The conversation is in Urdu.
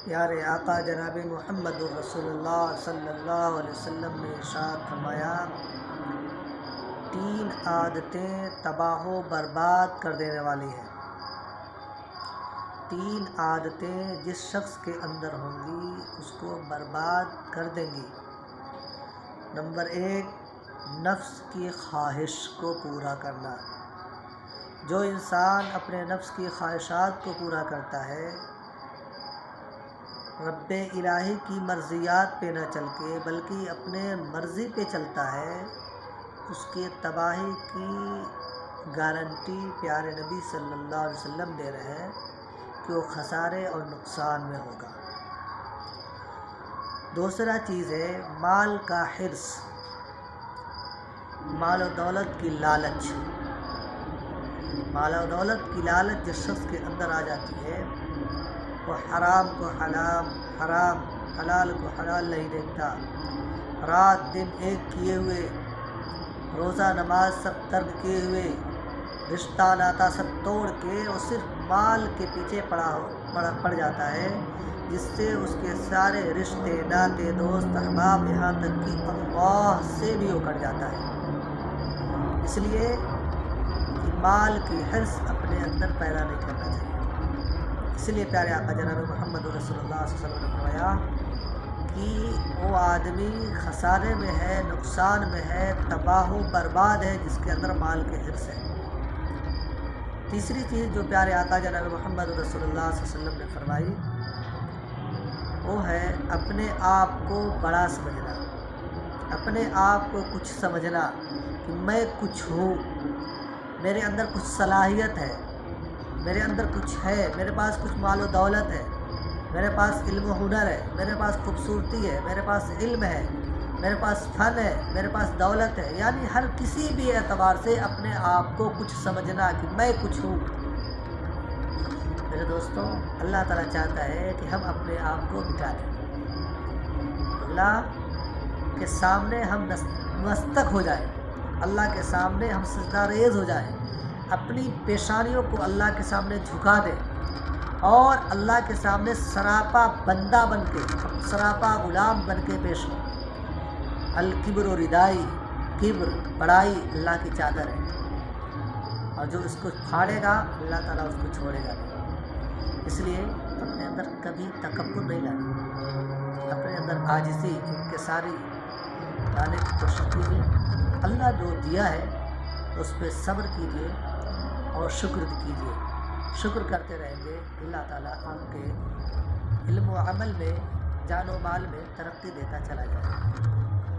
پیارے آقا جناب محمد رسول اللہ صلی اللہ علیہ وسلم نے ارشاد فرمایا، 3 عادتیں تباہ و برباد کر دینے والی ہیں۔ 3 عادتیں جس شخص کے اندر ہوں گی اس کو برباد کر دیں گی۔ نمبر 1، نفس کی خواہش کو پورا کرنا۔ جو انسان اپنے نفس کی خواہشات کو پورا کرتا ہے، رب الہی کی مرضیات پہ نہ چل کے بلکہ اپنے مرضی پہ چلتا ہے، اس کی تباہی کی گارنٹی پیارے نبی صلی اللہ علیہ وسلم دے رہے ہیں کہ وہ خسارے اور نقصان میں ہوگا۔ دوسرا چیز ہے مال کا حرص، مال و دولت کی لالچ۔ مال و دولت کی لالچ جس شخص کے اندر آ جاتی ہے، وہ حرام کو حرام، حلال کو حلال نہیں دیکھتا، رات دن ایک کیے ہوئے، روزہ نماز سب ترک کیے ہوئے، رشتہ ناتا سب توڑ کے وہ صرف مال کے پیچھے پڑ جاتا ہے، جس سے اس کے سارے رشتے ناتے دوست احباب یہاں تک کہ اللہ سے بھی وہ کٹ جاتا ہے۔ اس لیے کہ مال کی حرص اپنے اندر پیدا نہیں کرنا چاہیے۔ اس لیے پیارے آقا جناب محمد رسول اللہ صلی اللہ علیہ وسلم نے فرمایا کہ وہ آدمی خسارے میں ہے، نقصان میں ہے، تباہ و برباد ہے جس کے اندر مال کے حرص ہے۔ تیسری چیز جو پیارے آقا جناب محمد رسول اللہ صلی اللہ علیہ وسلم نے فرمائی وہ ہے اپنے آپ کو بڑا سمجھنا، اپنے آپ کو کچھ سمجھنا کہ میں کچھ ہوں، میرے اندر کچھ صلاحیت ہے، میرے اندر کچھ ہے، میرے پاس کچھ مال و دولت ہے، میرے پاس علم و ہنر ہے، میرے پاس خوبصورتی ہے، میرے پاس علم ہے، میرے پاس فن ہے، میرے پاس دولت ہے، یعنی ہر کسی بھی اعتبار سے اپنے آپ کو کچھ سمجھنا کہ میں کچھ ہوں۔ میرے دوستوں، اللہ تعالیٰ چاہتا ہے کہ ہم اپنے آپ کو مٹا دیں، اللہ کے سامنے ہم مستق ہو جائیں، اللہ کے سامنے ہم سجدہ ریز ہو جائیں، اپنی پیشانیوں کو اللہ کے سامنے جھکا دیں اور اللہ کے سامنے سراپا بندہ بن کے، سراپا غلام بن کے پیش ہوں۔ الکبر و ردائی، کبر بڑائی اللہ کی چادر ہے، اور جو اس کو پھاڑے گا اللہ تعالیٰ اس کو چھوڑے گا نہیں۔ اس لیے اپنے اندر کبھی تکبر نہیں لانا، اپنے اندر عاجزی، انکساری لانے کی کوشش کیجیے۔ اللہ جو دیا ہے اس پہ صبر کیجیے اور شکر کیجیے۔ شکر کرتے رہیں گے، اللہ تعالیٰ آپ کے علم و عمل میں، جان و مال میں ترقی دیتا چلا جائے گا۔